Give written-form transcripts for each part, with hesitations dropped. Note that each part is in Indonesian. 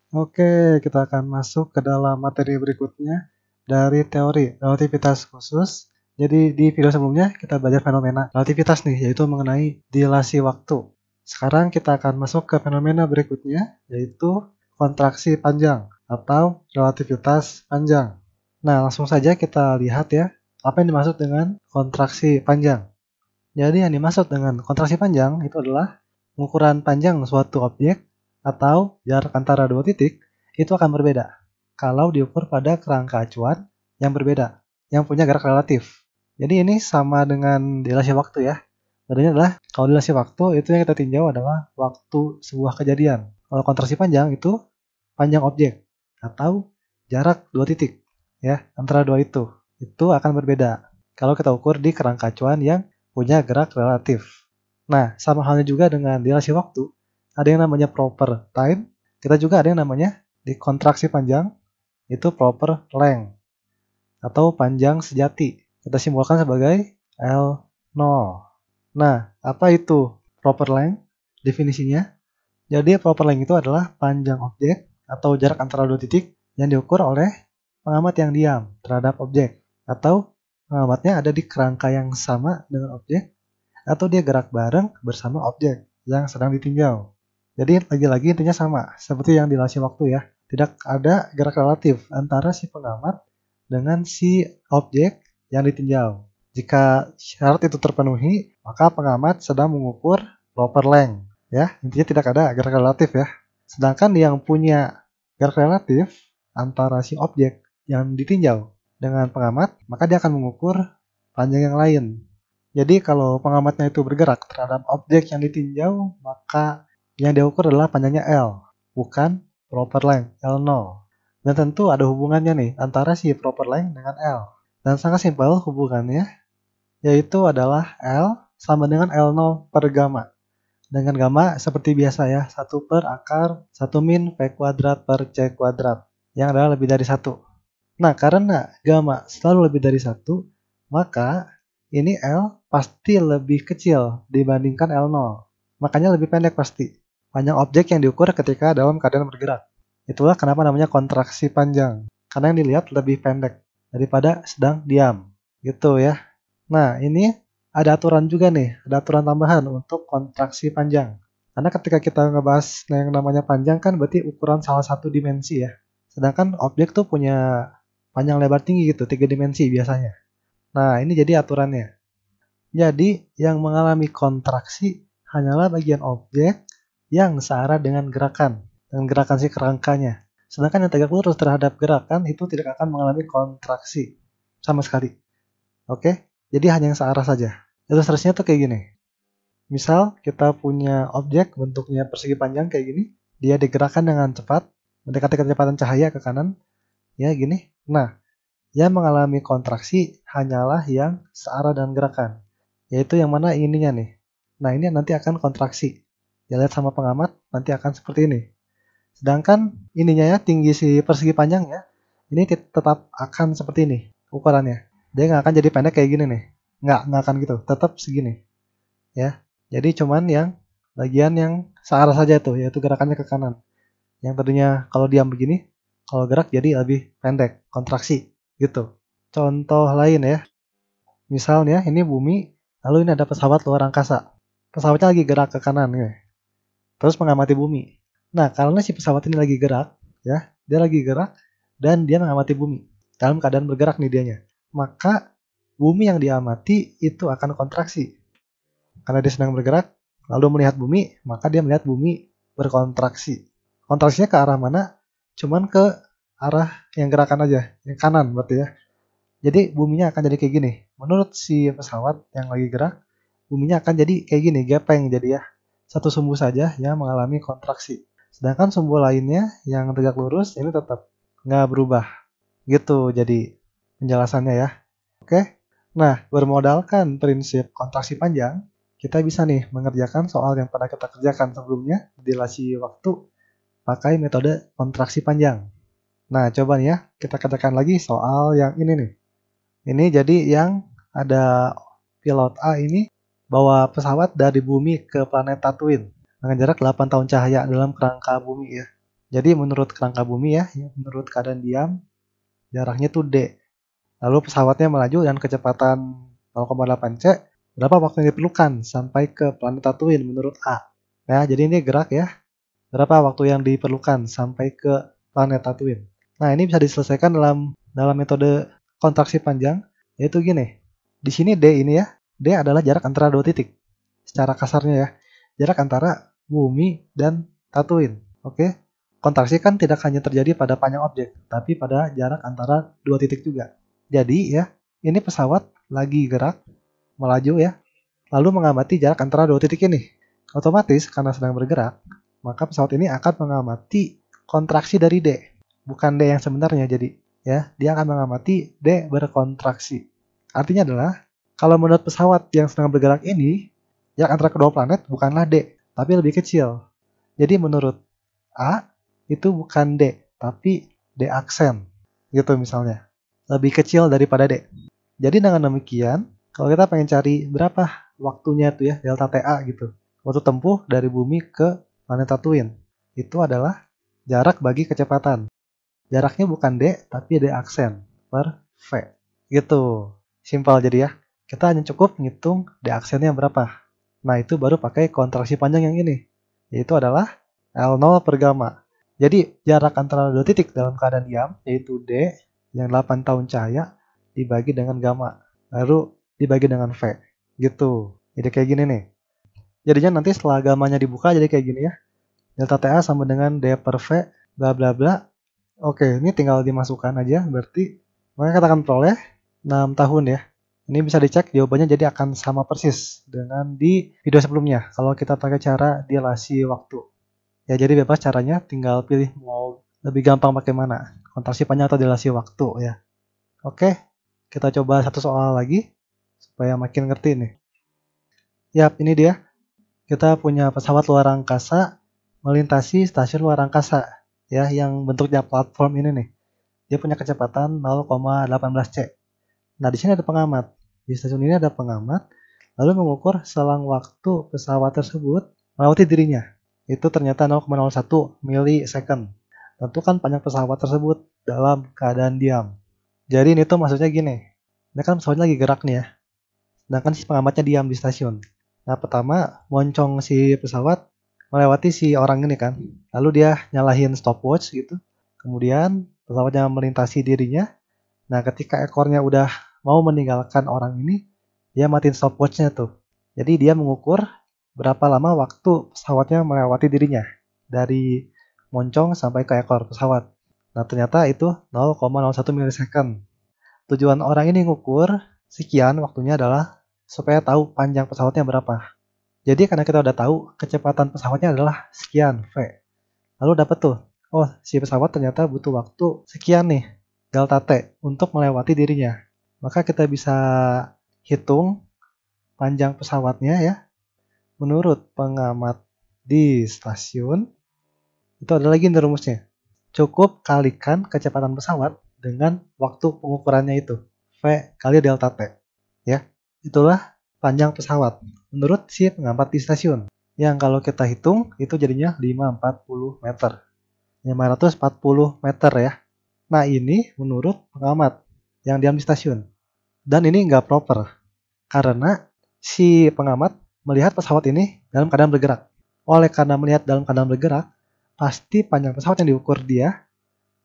Oke, kita akan masuk ke dalam materi berikutnya dari teori relativitas khusus. Jadi di video sebelumnya kita belajar fenomena relativitas nih, yaitu mengenai dilasi waktu. Sekarang kita akan masuk ke fenomena berikutnya, yaitu kontraksi panjang atau relativitas panjang. Nah, langsung saja kita lihat ya, apa yang dimaksud dengan kontraksi panjang. Jadi yang dimaksud dengan kontraksi panjang itu adalah ukuran panjang suatu objek atau jarak antara dua titik itu akan berbeda kalau diukur pada kerangka acuan yang berbeda, yang punya gerak relatif. Jadi ini sama dengan dilasi waktu ya. Bedanya adalah kalau dilasi waktu itu yang kita tinjau adalah waktu sebuah kejadian. Kalau kontraksi panjang itu panjang objek atau jarak dua titik ya antara dua itu. Itu akan berbeda kalau kita ukur di kerangka acuan yang punya gerak relatif. Nah, sama halnya juga dengan dilasi waktu, ada yang namanya proper time, kita juga ada yang namanya di kontraksi panjang, itu proper length, atau panjang sejati. Kita simbolkan sebagai L0. Nah, apa itu proper length? Definisinya, jadi proper length itu adalah panjang objek atau jarak antara dua titik yang diukur oleh pengamat yang diam terhadap objek, atau pengamatnya ada di kerangka yang sama dengan objek, atau dia gerak bareng bersama objek yang sedang ditinjau. Jadi lagi-lagi intinya sama, seperti yang dilasi waktu ya. Tidak ada gerak relatif antara si pengamat dengan si objek yang ditinjau. Jika syarat itu terpenuhi, maka pengamat sedang mengukur proper length. Ya, intinya tidak ada gerak relatif ya. Sedangkan yang punya gerak relatif antara si objek yang ditinjau dengan pengamat, maka dia akan mengukur panjang yang lain. Jadi kalau pengamatnya itu bergerak terhadap objek yang ditinjau, maka yang diukur adalah panjangnya L, bukan proper length L0. Dan tentu ada hubungannya nih antara si proper length dengan L. Dan sangat simpel hubungannya, yaitu adalah L sama dengan L0 per gamma. Dengan gamma seperti biasa ya, 1 per akar 1 min V kuadrat per C kuadrat, yang adalah lebih dari 1. Nah, karena gamma selalu lebih dari 1, maka ini L pasti lebih kecil dibandingkan L0. Makanya lebih pendek pasti. Panjang objek yang diukur ketika dalam keadaan bergerak. Itulah kenapa namanya kontraksi panjang. Karena yang dilihat lebih pendek daripada sedang diam. Gitu ya. Nah, ini ada aturan juga nih. Ada aturan tambahan untuk kontraksi panjang. Karena ketika kita ngebahas yang namanya panjang kan berarti ukuran salah satu dimensi ya. Sedangkan objek tuh punya panjang lebar tinggi gitu, 3 dimensi biasanya. Nah, ini jadi aturannya. Jadi, yang mengalami kontraksi hanyalah bagian objek yang searah dengan gerakan si kerangkanya. Sedangkan yang tegak lurus terhadap gerakan itu tidak akan mengalami kontraksi sama sekali. Oke, jadi hanya yang searah saja. Ilustrasinya tuh kayak gini. Misal kita punya objek bentuknya persegi panjang kayak gini, dia digerakkan dengan cepat, mendekati kecepatan cahaya ke kanan, ya gini. Nah, yang mengalami kontraksi hanyalah yang searah dengan gerakan, yaitu yang mana ininya nih. Nah, ini nanti akan kontraksi. Dilihat sama pengamat, nanti akan seperti ini. Sedangkan ininya ya, tinggi si persegi panjangnya, ini tetap akan seperti ini ukurannya. Dia nggak akan jadi pendek kayak gini nih. Nggak akan gitu, tetap segini. Ya, jadi cuman yang bagian yang searah saja tuh, yaitu gerakannya ke kanan. Yang tadinya kalau diam begini, kalau gerak jadi lebih pendek, kontraksi gitu. Contoh lain ya, misalnya ini bumi, lalu ini ada pesawat luar angkasa. Pesawatnya lagi gerak ke kanan ya. Terus mengamati bumi. Nah, karena si pesawat ini lagi gerak, ya, dia lagi gerak dan dia mengamati bumi dalam keadaan bergerak nih dianya. Maka bumi yang diamati itu akan kontraksi. Karena dia sedang bergerak, lalu melihat bumi, maka dia melihat bumi berkontraksi. Kontraksinya ke arah mana? Cuman ke arah yang gerakan aja, yang kanan berarti ya. Jadi buminya akan jadi kayak gini. Menurut si pesawat yang lagi gerak, buminya akan jadi kayak gini, gepeng jadi ya. Satu sumbu saja yang mengalami kontraksi. Sedangkan sumbu lainnya yang tegak lurus ini tetap nggak berubah. Gitu jadi penjelasannya ya. Oke. Nah, bermodalkan prinsip kontraksi panjang, kita bisa nih mengerjakan soal yang pernah kita kerjakan sebelumnya di dilasi waktu pakai metode kontraksi panjang. Nah, coba nih ya, kita kerjakan lagi soal yang ini nih. Ini jadi yang ada pilot A ini bawa pesawat dari bumi ke planet Tatooine dengan jarak 8 tahun cahaya dalam kerangka bumi ya. Jadi menurut kerangka bumi ya, menurut keadaan diam, jaraknya tuh D. Lalu pesawatnya melaju dan kecepatan 0,8 C, berapa waktu yang diperlukan sampai ke planet Tatooine menurut A? Ya, jadi ini gerak ya. Berapa waktu yang diperlukan sampai ke planet Tatooine? Nah, ini bisa diselesaikan dalam metode kontraksi panjang, yaitu gini. Di sini D ini ya, D adalah jarak antara dua titik. Secara kasarnya ya, jarak antara bumi dan Tatooine. Oke? Kontraksi kan tidak hanya terjadi pada panjang objek, tapi pada jarak antara dua titik juga. Jadi ya, ini pesawat lagi gerak, melaju ya, lalu mengamati jarak antara dua titik ini. Otomatis karena sedang bergerak, maka pesawat ini akan mengamati kontraksi dari D, bukan D yang sebenarnya. Jadi ya, dia akan mengamati D berkontraksi. Artinya adalah kalau menurut pesawat yang sedang bergerak ini, jarak antara kedua planet bukanlah D, tapi lebih kecil. Jadi menurut A itu bukan D, tapi D aksen. Gitu misalnya. Lebih kecil daripada D. Jadi dengan demikian, kalau kita pengen cari berapa waktunya tuh ya, delta TA gitu. Waktu tempuh dari bumi ke planet Tatooine. Itu adalah jarak bagi kecepatan. Jaraknya bukan D, tapi D aksen per V. Gitu. Simpel jadi ya. Kita hanya cukup ngitung D aksennya berapa. Nah itu baru pakai kontraksi panjang yang ini. Yaitu adalah L0 per gamma. Jadi jarak antara dua titik dalam keadaan diam, yaitu D yang 8 tahun cahaya dibagi dengan gamma. Lalu dibagi dengan V. Gitu. Jadi kayak gini nih. Jadinya nanti setelah gammanya dibuka jadi kayak gini ya. Delta TA sama dengan D per V bla bla bla. Oke, ini tinggal dimasukkan aja. Berarti maka kita akan peroleh 6 tahun ya. Ini bisa dicek jawabannya jadi akan sama persis dengan di video sebelumnya. Kalau kita pakai cara dilasi waktu. Ya jadi bebas caranya, tinggal pilih mau lebih gampang pakai mana. Kontraksi panjang atau dilasi waktu ya. Oke, kita coba satu soal lagi supaya makin ngerti nih. Yap, ini dia. Kita punya pesawat luar angkasa melintasi stasiun luar angkasa ya yang bentuknya platform ini nih. Dia punya kecepatan 0,18 C. Nah, di sini ada pengamat. Di stasiun ini ada pengamat lalu mengukur selang waktu pesawat tersebut melewati dirinya. Itu ternyata 0,01 milisecond. Tentukan panjang pesawat tersebut dalam keadaan diam. Jadi ini tuh maksudnya gini. Ini kan pesawatnya lagi gerak nih ya. Sedangkan si pengamatnya diam di stasiun. Nah, pertama moncong si pesawat melewati si orang ini kan. Lalu dia nyalahin stopwatch gitu. Kemudian pesawatnya melintasi dirinya. Nah, ketika ekornya udah mau meninggalkan orang ini, dia matiin stopwatchnya tuh. Jadi dia mengukur berapa lama waktu pesawatnya melewati dirinya. Dari moncong sampai ke ekor pesawat. Nah, ternyata itu 0,01 milisecond. Tujuan orang ini ngukur sekian waktunya adalah supaya tahu panjang pesawatnya berapa. Jadi karena kita udah tahu kecepatan pesawatnya adalah sekian V. Lalu dapat tuh, oh si pesawat ternyata butuh waktu sekian nih, delta T, untuk melewati dirinya. Maka kita bisa hitung panjang pesawatnya ya. Menurut pengamat di stasiun, itu ada lagi nih rumusnya. Cukup kalikan kecepatan pesawat dengan waktu pengukurannya itu. V kali delta T. Ya, itulah panjang pesawat menurut si pengamat di stasiun. Yang kalau kita hitung itu jadinya 540 meter. 540 meter ya. Nah ini menurut pengamat yang diam di stasiun. Dan ini nggak proper. Karena si pengamat melihat pesawat ini dalam keadaan bergerak. Oleh karena melihat dalam keadaan bergerak, pasti panjang pesawat yang diukur dia,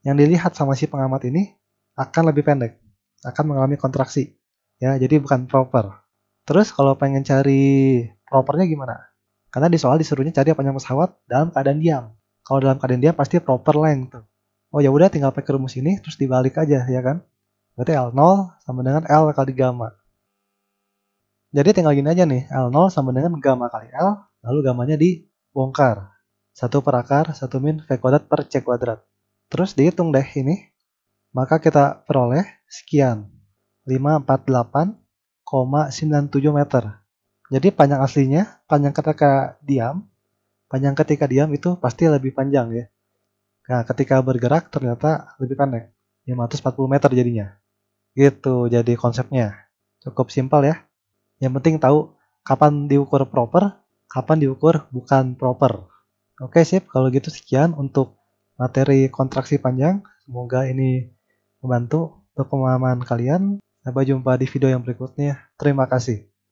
yang dilihat sama si pengamat ini, akan lebih pendek. Akan mengalami kontraksi. Ya, jadi bukan proper. Terus kalau pengen cari propernya gimana? Karena di soal disuruhnya cari panjang pesawat dalam keadaan diam. Kalau dalam keadaan diam pasti proper length. Oh ya udah tinggal pakai rumus ini terus dibalik aja ya kan? Berarti L0 sama dengan L kali gamma. Jadi tinggal gini aja nih, L0 sama dengan gamma kali L, lalu gammanya dibongkar. 1 per akar, 1 min V kuadrat per C kuadrat. Terus dihitung deh ini. Maka kita peroleh sekian. 548,97 meter. Jadi panjang aslinya, panjang ketika diam itu pasti lebih panjang ya. Nah, ketika bergerak ternyata lebih pendek. 540 meter jadinya. Gitu jadi konsepnya. Cukup simpel ya. Yang penting tahu kapan diukur proper, kapan diukur bukan proper. Oke sip, kalau gitu sekian untuk materi kontraksi panjang. Semoga ini membantu untuk pemahaman kalian. Sampai jumpa di video yang berikutnya. Terima kasih.